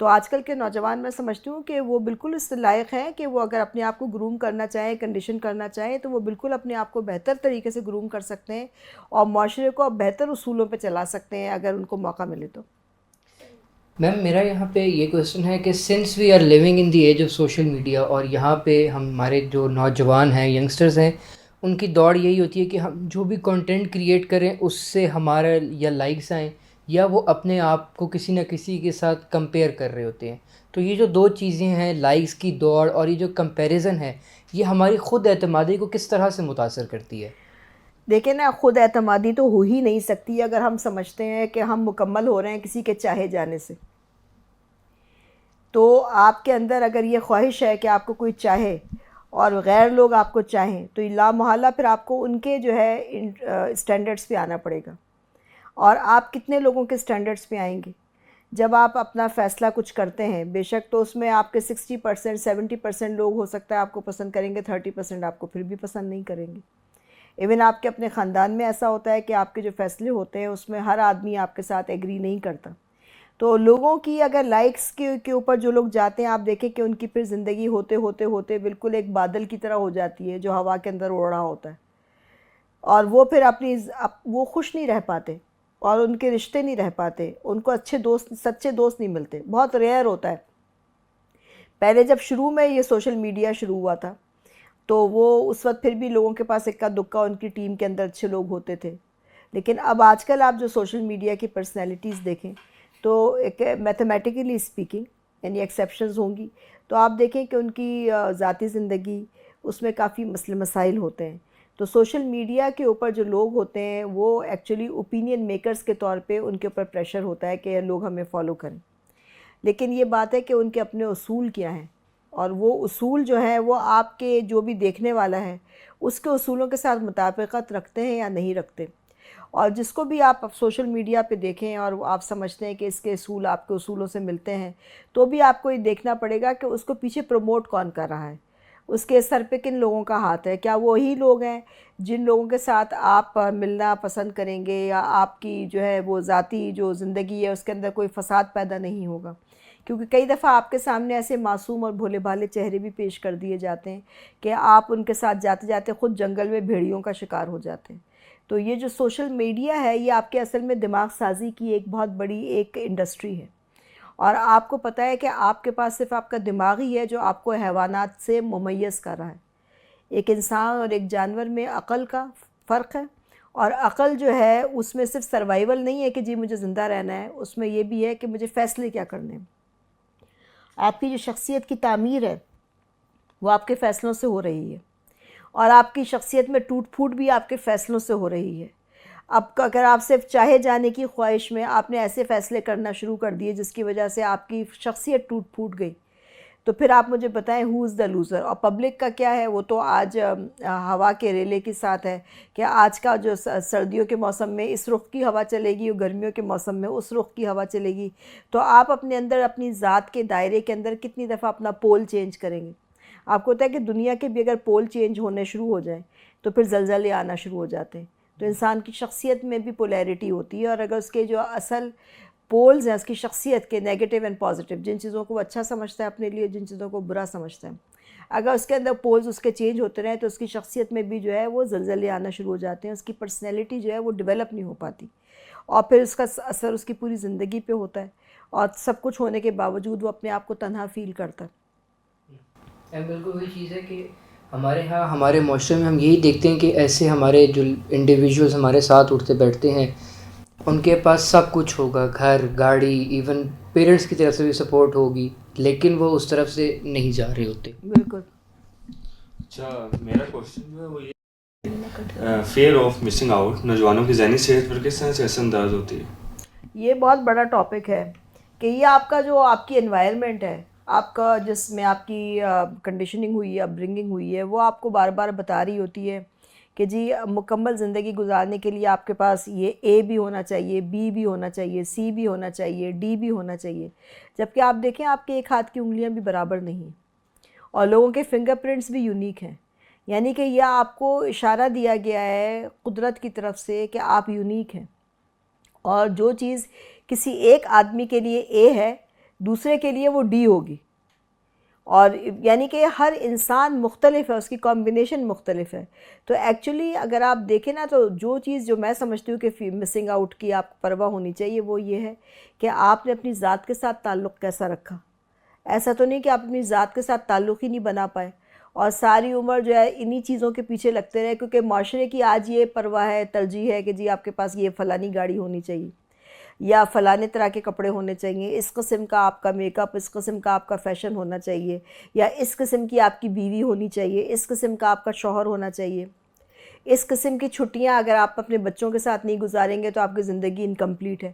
تو آج کل کے نوجوان میں سمجھتی ہوں کہ وہ بالکل اس لائق ہیں کہ وہ اگر اپنے آپ کو گروم کرنا چاہیں، کنڈیشن کرنا چاہیں، تو وہ بالکل اپنے آپ کو بہتر طریقے سے گروم کر سکتے ہیں اور معاشرے کو بہتر اصولوں پہ چلا سکتے ہیں اگر ان کو موقع ملے تو. میم میرا یہاں پہ یہ کویشچن ہے کہ since we are living in the age of social media, اور یہاں پہ ہمارے جو نوجوان ہیں، ینگسٹرز ہیں، ان کی دوڑ یہی ہوتی ہے کہ ہم جو بھی کنٹینٹ کریٹ کریں اس سے ہمارا یا لائکس آئیں یا وہ اپنے آپ کو کسی نہ کسی کے ساتھ کمپیئر کر رہے ہوتے ہیں. تو یہ جو دو چیزیں ہیں، لائکس کی دوڑ اور یہ جو کمپیریزن ہے، یہ ہماری خود اعتمادی کو کس طرح سے متاثر کرتی ہے؟ دیکھیں نا، خود اعتمادی تو ہو ہی نہیں سکتی اگر ہم سمجھتے ہیں کہ ہم مکمل ہو رہے ہیں کسی کے چاہے جانے سے. تو آپ کے اندر اگر یہ خواہش ہے کہ آپ کو کوئی چاہے اور غیر لوگ آپ کو چاہیں، تو لا محالہ پھر آپ کو ان کے جو ہے اسٹینڈرڈس پہ آنا پڑے گا. اور آپ کتنے لوگوں کے اسٹینڈرڈس پہ آئیں گے؟ جب آپ اپنا فیصلہ کچھ کرتے ہیں، بے شک تو اس میں آپ کے 60% 70% لوگ ہو سکتا ہے آپ کو پسند کریں گے، 30% آپ کو پھر بھی پسند نہیں کریں گے. ایون آپ کے اپنے خاندان میں ایسا ہوتا ہے کہ آپ کے جو فیصلے ہوتے ہیں اس میں ہر آدمی آپ کے ساتھ ایگری نہیں کرتا. تو لوگوں کی اگر لائکس کے اوپر جو لوگ جاتے ہیں، آپ دیکھیں کہ ان کی پھر زندگی ہوتے ہوتے ہوتے بالکل ایک بادل کی طرح ہو جاتی ہے جو ہوا کے اندر اڑ رہا ہوتا ہے، اور وہ پھر وہ خوش نہیں رہ پاتے اور ان کے رشتے نہیں رہ پاتے، ان کو اچھے دوست، سچے دوست نہیں ملتے. بہت ریئر ہوتا ہے. پہلے جب شروع میں یہ سوشل میڈیا شروع ہوا تھا تو وہ اس وقت پھر بھی لوگوں کے پاس اکا دکا ان کی ٹیم کے اندر اچھے لوگ ہوتے تھے. لیکن اب آج کل آپ جو سوشل میڈیا کی پرسنالٹیز دیکھیں تو ایک میتھمیٹیکلی اسپیکنگ یعنی ایکسیپشنز ہوں گی، تو آپ دیکھیں کہ ان کی ذاتی زندگی اس میں کافی مسئلے مسائل ہوتے ہیں. تو سوشل میڈیا کے اوپر جو لوگ ہوتے ہیں وہ ایکچولی اوپینین میکرز کے طور پہ ان کے اوپر پریشر ہوتا ہے کہ لوگ ہمیں فالو کریں. لیکن یہ بات ہے کہ ان کے اپنے اصول کیا ہیں، اور وہ اصول جو ہیں وہ آپ کے جو بھی دیکھنے والا ہے اس کے اصولوں کے ساتھ مطابقت رکھتے ہیں یا نہیں رکھتے. اور جس کو بھی آپ سوشل میڈیا پہ دیکھیں اور آپ سمجھتے ہیں کہ اس کے اصول آپ کے اصولوں سے ملتے ہیں، تو بھی آپ کو یہ دیکھنا پڑے گا کہ اس کو پیچھے پروموٹ کون کر رہا ہے، اس کے سر پہ کن لوگوں کا ہاتھ ہے. کیا وہی لوگ ہیں جن لوگوں کے ساتھ آپ ملنا پسند کریں گے، یا آپ کی جو ہے وہ ذاتی جو زندگی ہے اس کے اندر کوئی فساد پیدا نہیں ہوگا؟ کیونکہ کئی دفعہ آپ کے سامنے ایسے معصوم اور بھولے بھالے چہرے بھی پیش کر دیے جاتے ہیں کہ آپ ان کے ساتھ جاتے جاتے خود جنگل میں بھیڑیوں کا شکار ہو جاتے ہیں. تو یہ جو سوشل میڈیا ہے یہ آپ کے اصل میں دماغ سازی کی ایک بہت بڑی ایک انڈسٹری ہے. اور آپ کو پتہ ہے کہ آپ کے پاس صرف آپ کا دماغ ہی ہے جو آپ کو حیوانات سے ممیز کر رہا ہے. ایک انسان اور ایک جانور میں عقل کا فرق ہے، اور عقل جو ہے اس میں صرف سروائیول نہیں ہے کہ جی مجھے زندہ رہنا ہے، اس میں یہ بھی ہے کہ مجھے فیصلے کیا کرنے ہیں. آپ کی جو شخصیت کی تعمیر ہے وہ آپ کے فیصلوں سے ہو رہی ہے، اور آپ کی شخصیت میں ٹوٹ پھوٹ بھی آپ کے فیصلوں سے ہو رہی ہے. اب اگر آپ صرف چاہے جانے کی خواہش میں آپ نے ایسے فیصلے کرنا شروع کر دیے جس کی وجہ سے آپ کی شخصیت ٹوٹ پھوٹ گئی، تو پھر آپ مجھے بتائیں ہو از دا لوزر. اور پبلک کا کیا ہے؟ وہ تو آج ہوا کے ریلے کے ساتھ ہے کہ آج کا جو سردیوں کے موسم میں اس رخ کی ہوا چلے گی، گرمیوں کے موسم میں اس رخ کی ہوا چلے گی. تو آپ اپنے اندر اپنی ذات کے دائرے کے اندر کتنی دفعہ اپنا پول چینج کریں گے؟ آپ کو ہوتا ہے کہ دنیا کے بھی اگر پول چینج ہونے شروع ہو جائیں تو پھر زلزلے آنا شروع ہو جاتے ہیں. تو انسان کی شخصیت میں بھی پولیرٹی ہوتی ہے، اور اگر اس کے جو اصل پولز ہیں اس کی شخصیت کے، نیگیٹو اینڈ پازیٹیو، جن چیزوں کو وہ اچھا سمجھتا ہے اپنے لیے، جن چیزوں کو برا سمجھتا ہے، اگر اس کے اندر پولز اس کے چینج ہوتے رہیں تو اس کی شخصیت میں بھی جو ہے وہ زلزلے آنا شروع ہو جاتے ہیں. اس کی پرسنالٹی جو ہے وہ ڈیولپ نہیں ہو پاتی، اور پھر اس کا اثر اس کی پوری زندگی پہ ہوتا ہے، اور سب کچھ ہونے کے باوجود وہ اپنے آپ کو تنہا فیل کرتا ہے. بالکل وہی چیز ہے کہ ہمارے ہاں ہمارے معاشرے میں ہم یہی دیکھتے ہیں کہ ایسے ہمارے جو انڈیویژولز ہمارے ساتھ اٹھتے بیٹھتے ہیں ان کے پاس سب کچھ ہوگا، گھر، گاڑی، ایون پیرنٹس کی طرف سے بھی سپورٹ ہوگی، لیکن وہ اس طرف سے نہیں جا رہے ہوتے. بالکل. اچھا، میرا کوشچن جو ہے وہ یہ فیئر آف مسنگ آؤٹ نوجوانوں کی ذہنی صحت پر کس طرح سے اثر انداز ہوتی ہے؟ یہ بہت بڑا ٹاپک ہے کہ یہ آپ کا جو آپ کی انوائرمنٹ ہے، آپ کا جس میں آپ کی کنڈیشننگ ہوئی ہے، اپ برنگنگ ہوئی ہے، وہ آپ کو بار بار بتا رہی ہوتی ہے کہ جی مکمل زندگی گزارنے کے لیے آپ کے پاس یہ اے بھی ہونا چاہیے، بی بھی ہونا چاہیے، سی بھی ہونا چاہیے، ڈی بھی ہونا چاہیے. جبکہ آپ دیکھیں آپ کے ایک ہاتھ کی انگلیاں بھی برابر نہیں ہیں، اور لوگوں کے فنگر پرنٹس بھی یونیک ہیں. یعنی کہ یہ آپ کو اشارہ دیا گیا ہے قدرت کی طرف سے کہ آپ یونیک ہیں، اور جو چیز کسی ایک آدمی کے لیے اے ہے دوسرے کے لیے وہ ڈی ہوگی. اور یعنی کہ ہر انسان مختلف ہے, اس کی کمبینیشن مختلف ہے. تو ایکچولی اگر آپ دیکھیں نا تو جو چیز جو میں سمجھتی ہوں کہ مسنگ آؤٹ کی آپ کو پرواہ ہونی چاہیے وہ یہ ہے کہ آپ نے اپنی ذات کے ساتھ تعلق کیسا رکھا. ایسا تو نہیں کہ آپ اپنی ذات کے ساتھ تعلق ہی نہیں بنا پائے اور ساری عمر جو ہے انہی چیزوں کے پیچھے لگتے رہے, کیونکہ معاشرے کی آج یہ پرواہ ہے, ترجیح ہے کہ جی آپ کے پاس یہ فلانی گاڑی ہونی چاہیے یا فلانے طرح کے کپڑے ہونے چاہیے, اس قسم کا آپ کا میک اپ, اس قسم کا آپ کا فیشن ہونا چاہیے, یا اس قسم کی آپ کی بیوی ہونی چاہیے, اس قسم کا آپ کا شوہر ہونا چاہیے, اس قسم کی چھٹیاں اگر آپ اپنے بچوں کے ساتھ نہیں گزاریں گے تو آپ کی زندگی انکمپلیٹ ہے.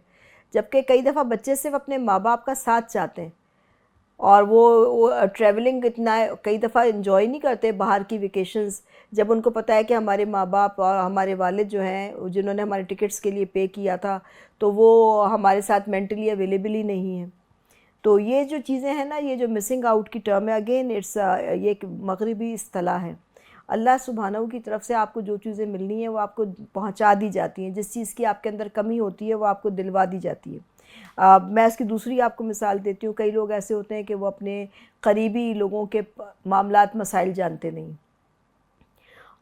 جبکہ کئی دفعہ بچے صرف اپنے ماں باپ کا ساتھ چاہتے ہیں اور وہ ٹریولنگ اتنا کئی دفعہ انجوائے نہیں کرتے باہر کی ویکیشنز, جب ان کو پتہ ہے کہ ہمارے ماں باپ اور ہمارے والد جو ہیں جنہوں نے ہمارے ٹکٹس کے لیے پے کیا تھا تو وہ ہمارے ساتھ مینٹلی اویلیبل ہی نہیں ہیں. تو یہ جو چیزیں ہیں نا, یہ جو مسنگ آؤٹ کی ٹرم ہے, اگین یہ ایک مغربی اصطلاح ہے. اللہ سبحانہ کی طرف سے آپ کو جو چیزیں ملنی ہیں وہ آپ کو پہنچا دی جاتی ہیں, جس چیز کی آپ کے اندر کمی ہوتی ہے وہ آپ کو دلوا دی جاتی ہے. میں اس کی دوسری آپ کو مثال دیتی ہوں. کئی لوگ ایسے ہوتے ہیں کہ وہ اپنے قریبی لوگوں کے معاملات مسائل جانتے نہیں,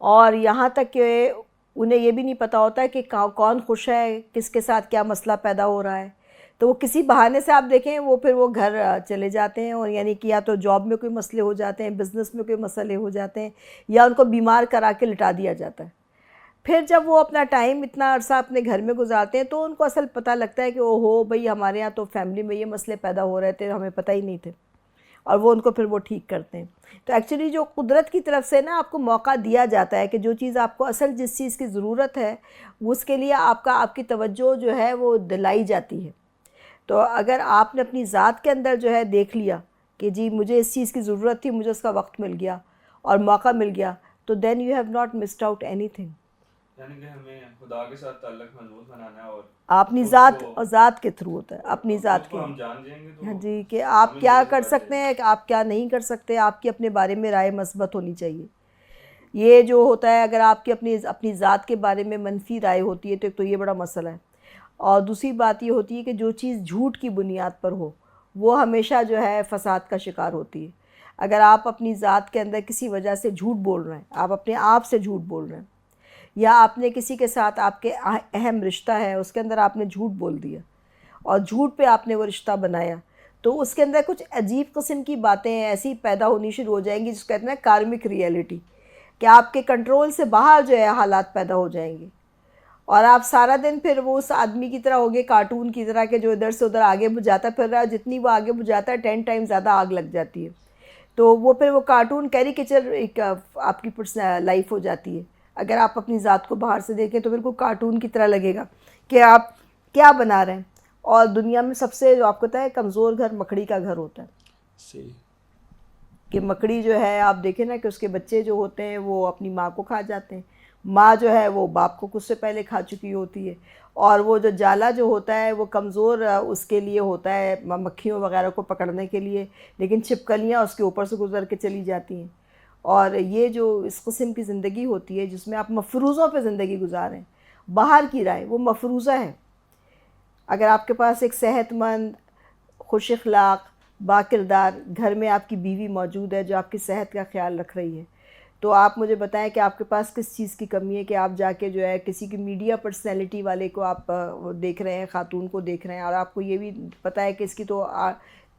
اور یہاں تک کہ انہیں یہ بھی نہیں پتہ ہوتا ہے کہ کون خوش ہے, کس کے ساتھ کیا مسئلہ پیدا ہو رہا ہے. تو وہ کسی بہانے سے آپ دیکھیں وہ پھر وہ گھر چلے جاتے ہیں, اور یعنی کہ یا تو جاب میں کوئی مسئلے ہو جاتے ہیں, بزنس میں کوئی مسئلے ہو جاتے ہیں, یا ان کو بیمار کرا کے لٹا دیا جاتا ہے. پھر جب وہ اپنا ٹائم اتنا عرصہ اپنے گھر میں گزارتے ہیں تو ان کو اصل پتہ لگتا ہے کہ او ہو بھئی ہمارے ہاں تو فیملی میں یہ مسئلے پیدا ہو رہے تھے, ہمیں پتہ ہی نہیں تھے, اور وہ ان کو پھر وہ ٹھیک کرتے ہیں. تو ایکچولی جو قدرت کی طرف سے نا آپ کو موقع دیا جاتا ہے کہ جو چیز آپ کو اصل جس چیز کی ضرورت ہے اس کے لیے آپ کی توجہ جو ہے وہ دلائی جاتی ہے. تو اگر آپ نے اپنی ذات کے اندر جو ہے دیکھ لیا کہ جی مجھے اس چیز کی ضرورت تھی, مجھے اس کا وقت مل گیا اور موقع مل گیا, تو then you have not missed out anything. یعنی کہ ہمیں خدا کے ساتھ تعلق مضبوط بنانا ہے اور اپنی ذات اور ذات کے تھرو ہوتا ہے, اپنی ذات کے, ہم جان جائیں گے تو ہاں جی, کہ آپ کیا کر سکتے ہیں, کہ آپ کیا نہیں کر سکتے. آپ کی اپنے بارے میں رائے مثبت ہونی چاہیے. یہ جو ہوتا ہے اگر آپ کی اپنی ذات کے بارے میں منفی رائے ہوتی ہے تو یہ بڑا مسئلہ ہے. اور دوسری بات یہ ہوتی ہے کہ جو چیز جھوٹ کی بنیاد پر ہو وہ ہمیشہ جو ہے فساد کا شکار ہوتی ہے. اگر آپ اپنی ذات کے اندر کسی وجہ سے جھوٹ بول رہے ہیں, آپ اپنے آپ سے جھوٹ بول رہے ہیں, یا آپ نے کسی کے ساتھ آپ کے اہم رشتہ ہے اس کے اندر آپ نے جھوٹ بول دیا اور جھوٹ پہ آپ نے وہ رشتہ بنایا, تو اس کے اندر کچھ عجیب قسم کی باتیں ایسی پیدا ہونی شروع ہو جائیں گی جس کو کہتے ہیں کارمک ریئلٹی, کہ آپ کے کنٹرول سے باہر جو ہے حالات پیدا ہو جائیں گے, اور آپ سارا دن پھر وہ اس آدمی کی طرح ہوگے, کارٹون کی طرح کہ جو ادھر سے ادھر آگے بجھاتا پھر رہا ہے, جتنی وہ آگے بجھاتا ہے 10 ٹائم زیادہ آگ لگ جاتی ہے. تو وہ پھر وہ کارٹون کیریکیچر ایک آپ کی لائف ہو جاتی ہے. اگر آپ اپنی ذات کو باہر سے دیکھیں تو بالکل کارٹون کی طرح لگے گا کہ آپ کیا بنا رہے ہیں. اور دنیا میں سب سے جو آپ کو پتہ ہے کمزور گھر مکڑی کا گھر ہوتا ہے. صحیح. کہ مکڑی جو ہے آپ دیکھیں نا کہ اس کے بچے جو ہوتے ہیں وہ اپنی ماں کو کھا جاتے ہیں, ماں جو ہے وہ باپ کو کچھ سے پہلے کھا چکی ہوتی ہے, اور وہ جو جالا جو ہوتا ہے وہ کمزور اس کے لیے ہوتا ہے مکھیوں وغیرہ کو پکڑنے کے لیے, لیکن چھپکلیاں اس کے اوپر سے گزر کے چلی جاتی ہیں. اور یہ جو اس قسم کی زندگی ہوتی ہے جس میں آپ مفروضوں پہ زندگی گزاریں, باہر کی رائے وہ مفروضہ ہے. اگر آپ کے پاس ایک صحت مند, خوش اخلاق, با کردار گھر میں آپ کی بیوی موجود ہے جو آپ کی صحت کا خیال رکھ رہی ہے, تو آپ مجھے بتائیں کہ آپ کے پاس کس چیز کی کمی ہے کہ آپ جا کے جو ہے کسی کی میڈیا پرسنالٹی والے کو آپ دیکھ رہے ہیں, خاتون کو دیکھ رہے ہیں, اور آپ کو یہ بھی پتہ ہے کہ اس کی تو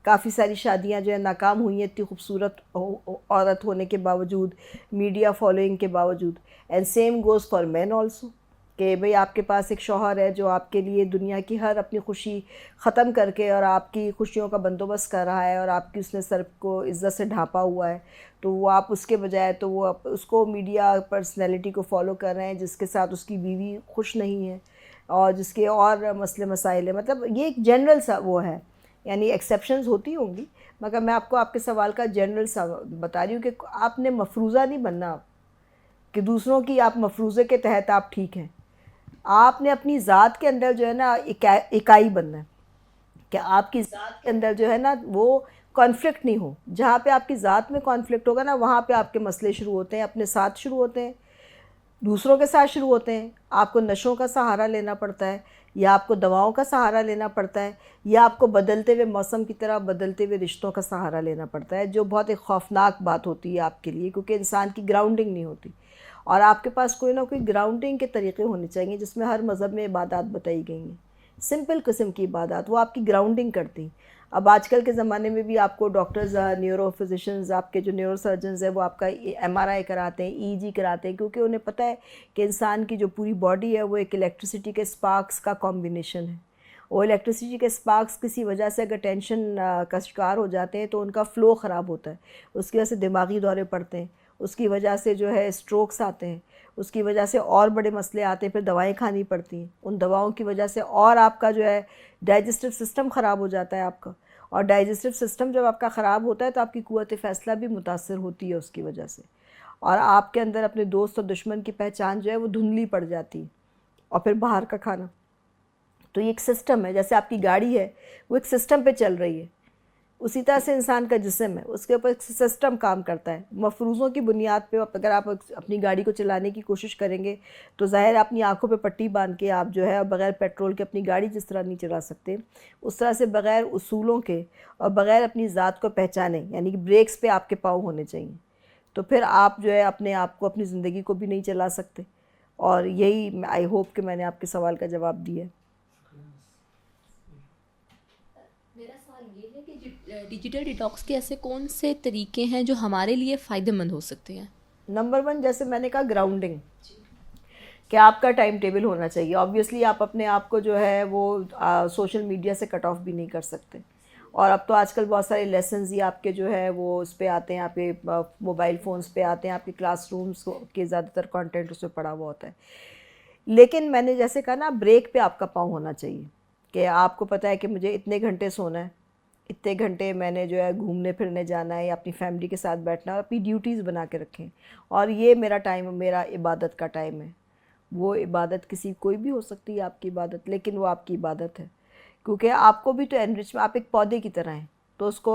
کافی ساری شادیاں جو ہے ناکام ہوئی ہیں اتنی خوبصورت عورت ہونے کے باوجود, میڈیا فالوئنگ کے باوجود. And same goes for men also, کہ بھئی آپ کے پاس ایک شوہر ہے جو آپ کے لیے دنیا کی ہر اپنی خوشی ختم کر کے اور آپ کی خوشیوں کا بندوبست کر رہا ہے, اور آپ کی اس نے سر کو عزت سے ڈھانپا ہوا ہے, تو وہ آپ اس کے بجائے تو وہ اس کو میڈیا پرسنالٹی کو فالو کر رہے ہیں جس کے ساتھ اس کی بیوی خوش نہیں ہے اور جس کے اور مسئلے مسائل ہیں. مطلب یہ ایک جنرل سا وہ ہے, یعنی ایکسیپشنز ہوتی ہوں گی, مگر میں آپ کو آپ کے سوال کا جنرل سا بتا رہی ہوں کہ آپ نے مفروضہ نہیں بننا کہ دوسروں کی آپ مفروضے کے تحت آپ ٹھیک ہیں. آپ نے اپنی ذات کے اندر جو ہے نا اکائی بننا ہے, کہ آپ کی ذات کے اندر جو ہے نا وہ کانفلکٹ نہیں ہو. جہاں پہ آپ کی ذات میں کانفلکٹ ہوگا نا وہاں پہ آپ کے مسئلے شروع ہوتے ہیں, اپنے ساتھ شروع ہوتے ہیں, دوسروں کے ساتھ شروع ہوتے ہیں, آپ کو نشوں کا سہارا لینا پڑتا ہے, یا آپ کو دواؤں کا سہارا لینا پڑتا ہے, یا آپ کو بدلتے ہوئے موسم کی طرح بدلتے ہوئے رشتوں کا سہارا لینا پڑتا ہے, جو بہت ایک خوفناک بات ہوتی ہے آپ کے لیے, کیونکہ انسان کی گراؤنڈنگ نہیں ہوتی. اور آپ کے پاس کوئی نہ کوئی گراؤنڈنگ کے طریقے ہونے چاہیے, جس میں ہر مذہب میں عبادات بتائی گئی ہیں, سمپل قسم کی عبادات, وہ آپ کی گراؤنڈنگ کرتی ہیں. اب آج کل کے زمانے میں بھی آپ کو ڈاکٹرز, نیورو فزیشنز, آپ کے جو نیورو سرجنز ہیں وہ آپ کا MRI کراتے ہیں, EEG کراتے ہیں, کیونکہ انہیں پتہ ہے کہ انسان کی جو پوری باڈی ہے وہ ایک الیکٹریسٹی کے اسپارکس کا کمبینیشن ہے. وہ الیکٹریسٹی کے اسپارکس کسی وجہ سے اگر ٹینشن کا شکار ہو جاتے ہیں تو ان کا فلو خراب ہوتا ہے, اس کی وجہ سے دماغی دورے پڑتے ہیں, اس کی وجہ سے جو ہے اسٹروکس آتے ہیں, اس کی وجہ سے اور بڑے مسئلے آتے ہیں, پھر دوائیں کھانی پڑتی ہیں, ان دواؤں کی وجہ سے اور آپ کا جو ہے ڈائجسٹو سسٹم خراب ہو جاتا ہے آپ کا, اور ڈائجسٹو سسٹم جب آپ کا خراب ہوتا ہے تو آپ کی قوت فیصلہ بھی متاثر ہوتی ہے اس کی وجہ سے, اور آپ کے اندر اپنے دوست اور دشمن کی پہچان جو ہے وہ دھندلی پڑ جاتی ہے. اور پھر باہر کا کھانا, تو یہ ایک سسٹم ہے, جیسے آپ کی گاڑی ہے وہ ایک سسٹم پہ چل رہی ہے, اسی طرح سے انسان کا جسم ہے, اس کے اوپر ایک سسٹم کام کرتا ہے. مفروضوں کی بنیاد پہ اگر آپ اپنی گاڑی کو چلانے کی کوشش کریں گے تو ظاہر ہے اپنی آنکھوں پہ پٹی باندھ کے آپ جو ہے بغیر پیٹرول کے اپنی گاڑی جس طرح نہیں چلا سکتے, اس طرح سے بغیر اصولوں کے اور بغیر اپنی ذات کو پہچانے, یعنی کہ بریکس پہ آپ کے پاؤں ہونے چاہیے, تو پھر آپ جو ہے اپنے آپ کو, اپنی زندگی کو بھی نہیں چلا سکتے. اور یہی آئی ہوپ کہ میں نے آپ کے سوال کا جواب دیا ہے. میرا سوال یہ ہے کہ ڈیجیٹل ڈیٹاکس کے ایسے کون سے طریقے ہیں جو ہمارے لیے فائدہ مند ہو سکتے ہیں؟ نمبر 1 جیسے میں نے کہا گراؤنڈنگ, کہ آپ کا ٹائم ٹیبل ہونا چاہیے. آبویسلی آپ اپنے آپ کو جو ہے وہ سوشل میڈیا سے کٹ آف بھی نہیں کر سکتے, اور اب تو آج کل بہت سارے لیسنز ہی آپ کے جو ہے وہ اس پہ آتے ہیں, آپ کے موبائل فونز پہ آتے ہیں, آپ کے کلاس رومز کے زیادہ تر کانٹینٹ اس پہ پڑا ہوا ہوتا ہے. لیکن میں نے جیسے کہا نا, بریک پہ آپ کا پاؤں ہونا چاہیے, کہ آپ کو پتہ ہے کہ مجھے اتنے گھنٹے سونا ہے, اتنے گھنٹے میں نے جو ہے گھومنے پھرنے جانا ہے یا اپنی فیملی کے ساتھ بیٹھنا ہے, اور اپنی ڈیوٹیز بنا کے رکھیں, اور یہ میرا ٹائم, میرا عبادت کا ٹائم ہے. وہ عبادت کسی کوئی بھی ہو سکتی ہے آپ کی عبادت, لیکن وہ آپ کی عبادت ہے, کیونکہ آپ کو بھی تو انرچ, آپ ایک پودے کی طرح ہیں, تو اس کو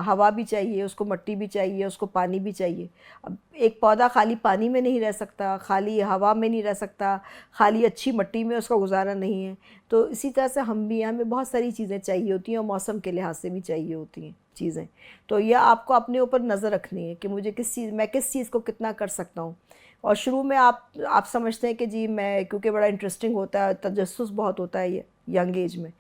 ہوا بھی چاہیے, اس کو مٹی بھی چاہیے, اس کو پانی بھی چاہیے. اب ایک پودا خالی پانی میں نہیں رہ سکتا, خالی ہوا میں نہیں رہ سکتا, خالی اچھی مٹی میں اس کا گزارا نہیں ہے. تو اسی طرح سے ہم بھی, ہمیں بہت ساری چیزیں چاہیے ہوتی ہیں, اور موسم کے لحاظ سے بھی چاہیے ہوتی ہیں چیزیں. تو یہ آپ کو اپنے اوپر نظر رکھنی ہے کہ مجھے میں کس چیز کو کتنا کر سکتا ہوں. اور شروع میں آپ سمجھتے ہیں کہ جی میں, کیونکہ بڑا انٹرسٹنگ ہوتا ہے, تجسس بہت ہوتا ہے یہ ینگ ایج میں,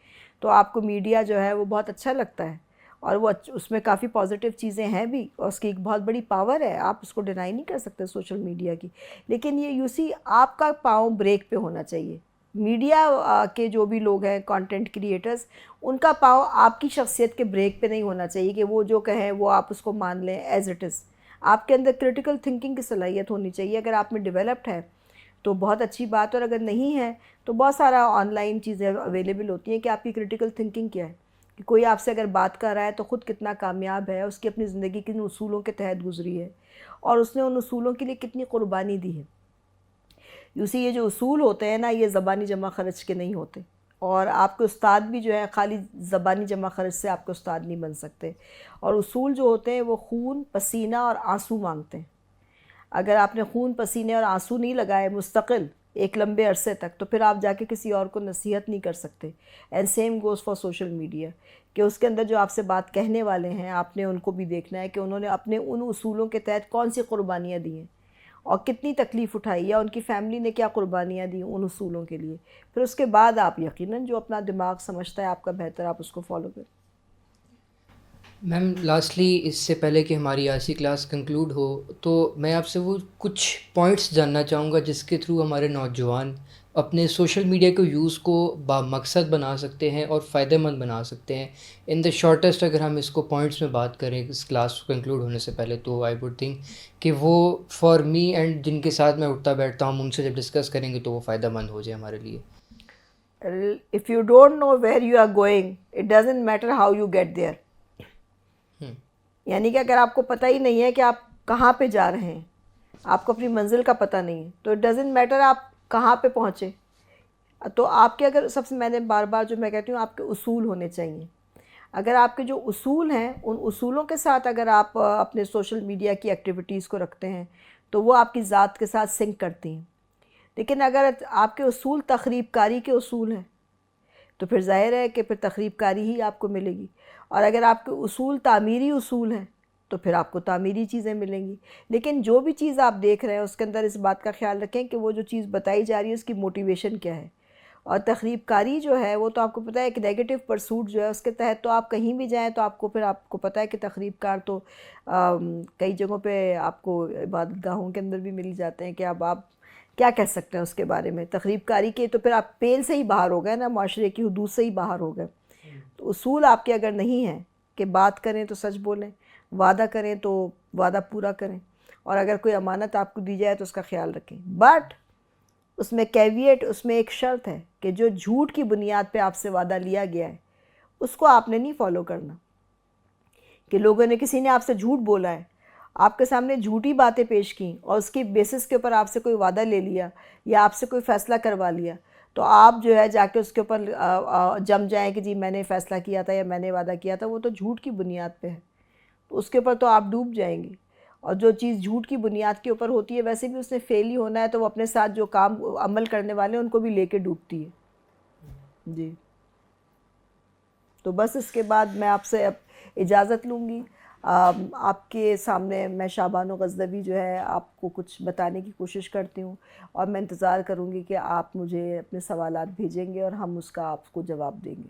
تو آپ کو میڈیا جو ہے وہ بہت اچھا لگتا ہے, اور وہ اس میں کافی پازیٹیو چیزیں ہیں بھی, اور اس کی ایک بہت بڑی پاور ہے, آپ اس کو ڈینائی نہیں کر سکتے سوشل میڈیا کی. لیکن یہ آپ کا پاؤں بریک پہ ہونا چاہیے. میڈیا کے جو بھی لوگ ہیں, کانٹینٹ کریٹرز, ان کا پاؤں آپ کی شخصیت کے بریک پہ نہیں ہونا چاہیے کہ وہ جو کہیں وہ آپ اس کو مان لیں ایز اٹ از. آپ کے اندر کرٹیکل تھنکنگ کی صلاحیت ہونی چاہیے. اگر آپ میں ڈیولپڈ ہے تو بہت اچھی بات, اور اگر نہیں ہے تو بہت سارا آن لائن چیزیں اویلیبل ہوتی ہیں کہ آپ کی کرٹیکل تھنکنگ کیا ہے, کہ کوئی آپ سے اگر بات کر رہا ہے تو خود کتنا کامیاب ہے, اس کی اپنی زندگی کن اصولوں کے تحت گزری ہے, اور اس نے ان اصولوں کے لیے کتنی قربانی دی ہے. یہ جو اصول ہوتے ہیں نا, یہ زبانی جمع خرچ کے نہیں ہوتے, اور آپ کے استاد بھی جو ہے خالی زبانی جمع خرچ سے آپ کے استاد نہیں بن سکتے. اور اصول جو ہوتے ہیں وہ خون, پسینہ اور آنسو مانگتے ہیں. اگر آپ نے خون, پسینے اور آنسو نہیں لگائے مستقل ایک لمبے عرصے تک, تو پھر آپ جا کے کسی اور کو نصیحت نہیں کر سکتے. And same goes for social media, کہ اس کے اندر جو آپ سے بات کہنے والے ہیں, آپ نے ان کو بھی دیکھنا ہے کہ انہوں نے اپنے ان اصولوں کے تحت کون سی قربانیاں دی ہیں, اور کتنی تکلیف اٹھائی, یا ان کی فیملی نے کیا قربانیاں دی ان اصولوں کے لیے. پھر اس کے بعد آپ یقیناً جو اپنا دماغ سمجھتا ہے آپ کا بہتر, آپ اس کو فالو کریں. میم لاسٹلی, اس سے پہلے کہ ہماری آج کی کلاس کنکلوڈ ہو, تو میں آپ سے وہ کچھ پوائنٹس جاننا چاہوں گا جس کے تھرو ہمارے نوجوان اپنے سوشل میڈیا کو یوز کو بامقصد بنا سکتے ہیں اور فائدہ مند بنا سکتے ہیں. ان دا شارٹیسٹ اگر ہم اس کو پوائنٹس میں بات کریں اس کلاس کو کنکلوڈ ہونے سے پہلے, تو آئی وڈ تھنک کہ وہ فار می اینڈ جن کے ساتھ میں اٹھتا بیٹھتا ہوں, ان سے جب ڈسکس کریں گے تو وہ فائدہ مند ہو جائے ہمارے لیے. If you don't know where you are going, it doesn't matter how you get there. یعنی کہ اگر آپ کو پتہ ہی نہیں ہے کہ آپ کہاں پہ جا رہے ہیں, آپ کو اپنی منزل کا پتہ نہیں ہے, تو اٹ ڈزنٹ میٹر آپ کہاں پہ پہنچے. تو آپ کے اگر سب سے, میں نے بار بار جو میں کہتی ہوں, آپ کے اصول ہونے چاہیے. اگر آپ کے جو اصول ہیں, ان اصولوں کے ساتھ اگر آپ اپنے سوشل میڈیا کی ایکٹیویٹیز کو رکھتے ہیں تو وہ آپ کی ذات کے ساتھ سنک کرتی ہیں. لیکن اگر آپ کے اصول تخریب کاری کے اصول ہیں, تو پھر ظاہر ہے کہ پھر تخریب کاری ہی آپ کو ملے گی. اور اگر آپ کے اصول تعمیری اصول ہیں تو پھر آپ کو تعمیری چیزیں ملیں گی. لیکن جو بھی چیز آپ دیکھ رہے ہیں اس کے اندر اس بات کا خیال رکھیں کہ وہ جو چیز بتائی جا رہی ہے اس کی موٹیویشن کیا ہے. اور تخریب کاری جو ہے وہ تو آپ کو پتہ ہے ایک نیگیٹو پرسوٹ جو ہے اس کے تحت تو آپ کہیں بھی جائیں تو آپ کو پھر آپ کو پتہ ہے کہ تخریب کار تو کئی جگہوں پہ آپ کو عبادت گاہوں کے اندر بھی مل جاتے ہیں کہ اب آپ کیا کہہ سکتے ہیں اس کے بارے میں. تخریب کاری کے تو پھر آپ پیل سے ہی باہر ہو گئے نا, معاشرے کی حدود سے ہی باہر ہو گئے. تو اصول آپ کے اگر نہیں ہیں کہ بات کریں تو سچ بولیں, وعدہ کریں تو وعدہ پورا کریں, اور اگر کوئی امانت آپ کو دی جائے تو اس کا خیال رکھیں. بٹ اس میں کیویٹ, اس میں ایک شرط ہے کہ جو جھوٹ کی بنیاد پہ آپ سے وعدہ لیا گیا ہے اس کو آپ نے نہیں فالو کرنا. کہ لوگوں نے, کسی نے آپ سے جھوٹ بولا ہے, آپ کے سامنے جھوٹی باتیں پیش کیں اور اس کی بیسس کے اوپر آپ سے کوئی وعدہ لے لیا یا آپ سے کوئی فیصلہ کروا لیا, تو آپ جو ہے جا کے اس کے اوپر جم جائیں کہ جی میں نے فیصلہ کیا تھا یا میں نے وعدہ کیا تھا. وہ تو جھوٹ کی بنیاد پہ ہے, تو اس کے اوپر تو آپ ڈوب جائیں گے. اور جو چیز جھوٹ کی بنیاد کے اوپر ہوتی ہے ویسے بھی اس نے فیل ہی ہونا ہے, تو وہ اپنے ساتھ جو کام عمل کرنے والے ہیں ان کو بھی لے کے ڈوبتی ہے. جی تو بس اس کے بعد میں آپ سے اب اجازت لوں گی. آپ کے سامنے میں شعبان و غزنوی جو ہے آپ کو کچھ بتانے کی کوشش کرتی ہوں, اور میں انتظار کروں گی کہ آپ مجھے اپنے سوالات بھیجیں گے اور ہم اس کا آپ کو جواب دیں گے.